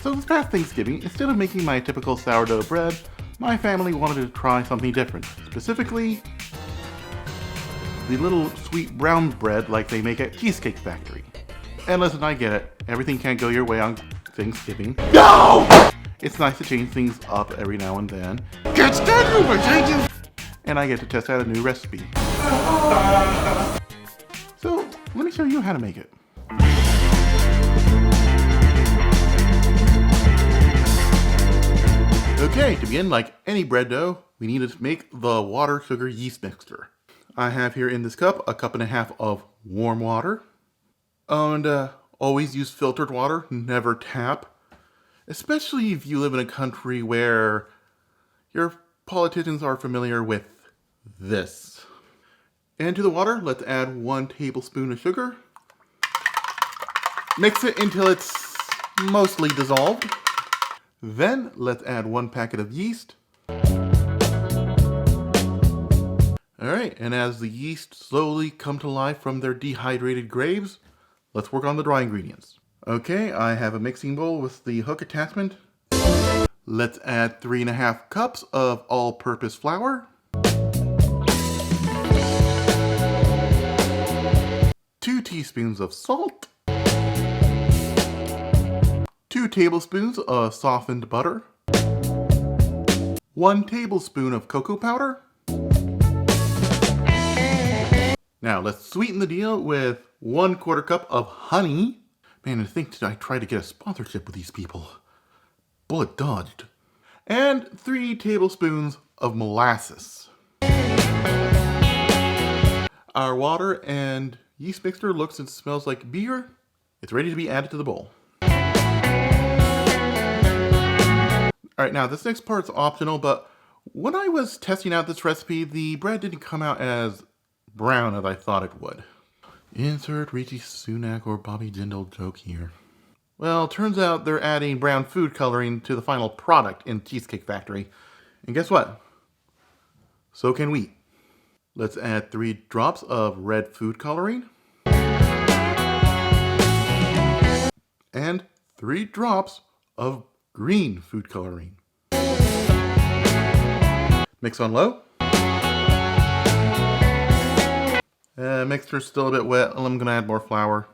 So this past Thanksgiving, instead of making my typical sourdough bread, my family wanted to try something different. Specifically, the little sweet brown bread like they make at Cheesecake Factory. And listen, I get it. Everything can't go your way on Thanksgiving. No! It's nice to change things up every now and then. Can't stand you for changing! And I get to test out a new recipe. So, let me show you how to make it. Okay, to begin, like any bread dough, we need to make the water, sugar, yeast mixture. I have here in this cup, a cup and a half of warm water. And always use filtered water, never tap. Especially if you live in a country where your politicians are familiar with this. And to the water, let's add 1 tablespoon of sugar. Mix it until it's mostly dissolved. Then let's add 1 packet of yeast. Alright, and as the yeast slowly come to life from their dehydrated graves, let's work on the dry ingredients. Okay, I have a mixing bowl with the hook attachment. Let's add 3.5 cups of all-purpose flour. 2 teaspoons of salt. 2 tablespoons of softened butter. 1 tablespoon of cocoa powder. Now let's sweeten the deal with 1/4 cup of honey. Man, to think that I tried to get a sponsorship with these people. Bullet dodged. And 3 tablespoons of molasses. Our water and yeast mixture looks and smells like beer. It's ready to be added to the bowl. Alright, now this next part's optional, but when I was testing out this recipe, the bread didn't come out as brown as I thought it would. Insert Rishi Sunak or Bobby Jindal joke here. Well, turns out they're adding brown food coloring to the final product in Cheesecake Factory. And guess what? So can we. Let's add 3 drops of red food coloring. And 3 drops of green food coloring. Mix on low. Mixture's still a bit wet. I'm gonna add more flour.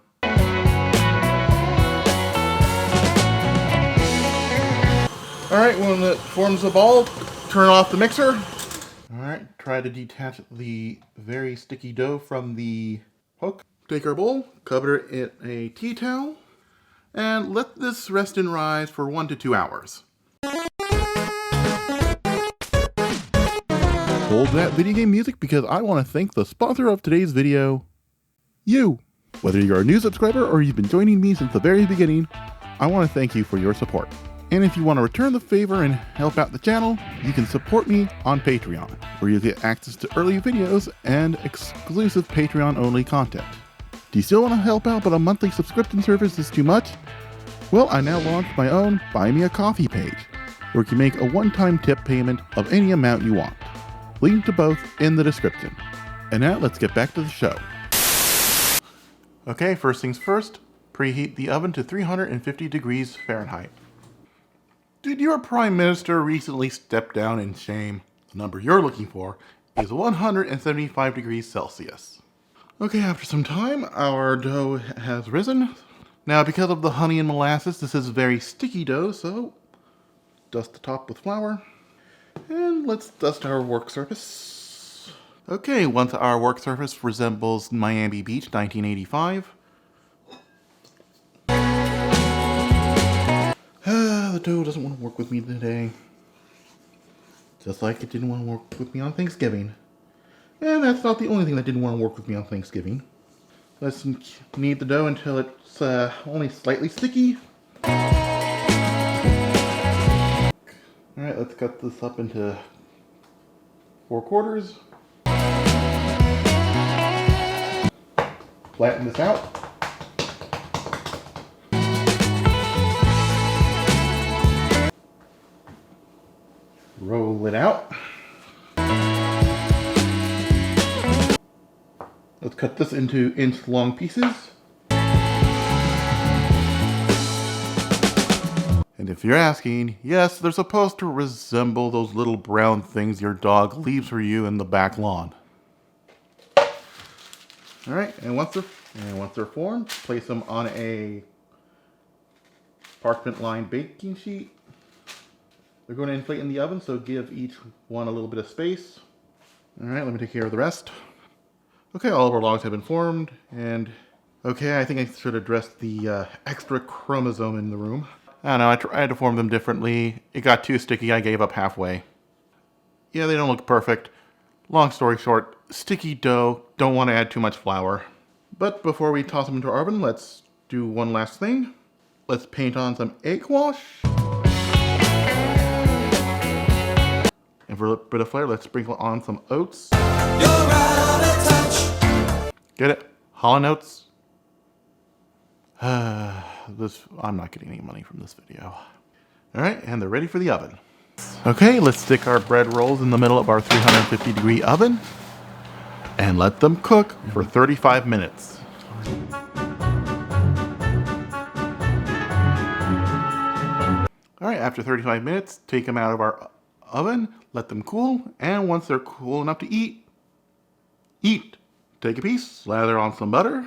Alright, when it forms a ball, turn off the mixer. Alright, try to detach the very sticky dough from the hook. Take our bowl, cover it in a tea towel, and let this rest and rise for 1 to 2 hours. Hold that video game music because I want to thank the sponsor of today's video, you. Whether you're a new subscriber or you've been joining me since the very beginning, I want to thank you for your support. And if you want to return the favor and help out the channel, you can support me on Patreon, where you'll get access to early videos and exclusive Patreon-only content. Do you still want to help out but a monthly subscription service is too much? Well, I now launched my own Buy Me a Coffee page, where you can make a one-time tip payment of any amount you want. Link to both in the description. And now let's get back to the show. Okay, first things first, preheat the oven to 350 degrees Fahrenheit. Did your Prime Minister recently step down in shame? The number you're looking for is 175 degrees Celsius. Okay, after some time, our dough has risen. Now, because of the honey and molasses, this is very sticky dough, so dust the top with flour. And let's dust our work surface. Okay, once our work surface resembles Miami Beach 1985. The dough doesn't want to work with me today. Just like it didn't want to work with me on Thanksgiving. And that's not the only thing that didn't want to work with me on Thanksgiving. Let's knead the dough until it's only slightly sticky. Alright, let's cut this up into 4/4. Flatten this out. Roll it out. Let's cut this into inch-long pieces. And if you're asking, yes, they're supposed to resemble those little brown things your dog leaves for you in the back lawn. All right, and once they're formed, place them on a parchment lined baking sheet. They're going to inflate in the oven, so give each one a little bit of space. All right, let me take care of the rest. Okay, all of our logs have been formed, and okay, I think I should address the extra chromosome in the room. I don't know, I tried to form them differently. It got too sticky, I gave up halfway. Yeah, they don't look perfect. Long story short, sticky dough, don't want to add too much flour. But before we toss them into our oven, let's do one last thing. Let's paint on some egg wash. And for a bit of flair, let's sprinkle on some oats. You're out of touch. Get it? Hollow notes? I'm not getting any money from this video. All right, and they're ready for the oven. Okay, let's stick our bread rolls in the middle of our 350-degree oven and let them cook for 35 minutes. All right, after 35 minutes, take them out of our oven, let them cool, and once they're cool enough to eat. Take a piece, slather on some butter.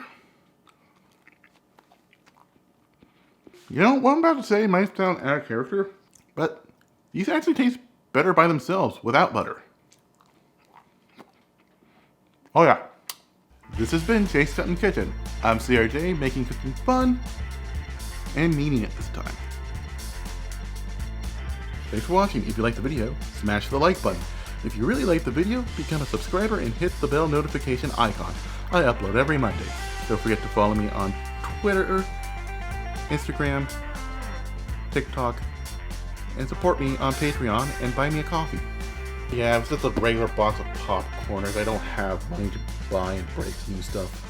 You know, what I'm about to say might sound out of character, but these actually taste better by themselves without butter. Oh yeah. This has been Chase Cuttin Kitchen. I'm CRJ, making cooking fun and meaning it this time. Thanks for watching. If you liked the video, smash the like button. If you really liked the video, become a subscriber and hit the bell notification icon. I upload every Monday. Don't forget to follow me on Twitter, Instagram, TikTok, and support me on Patreon and buy me a coffee. Yeah, it's just a regular box of popcorners. I don't have money to buy and break new stuff.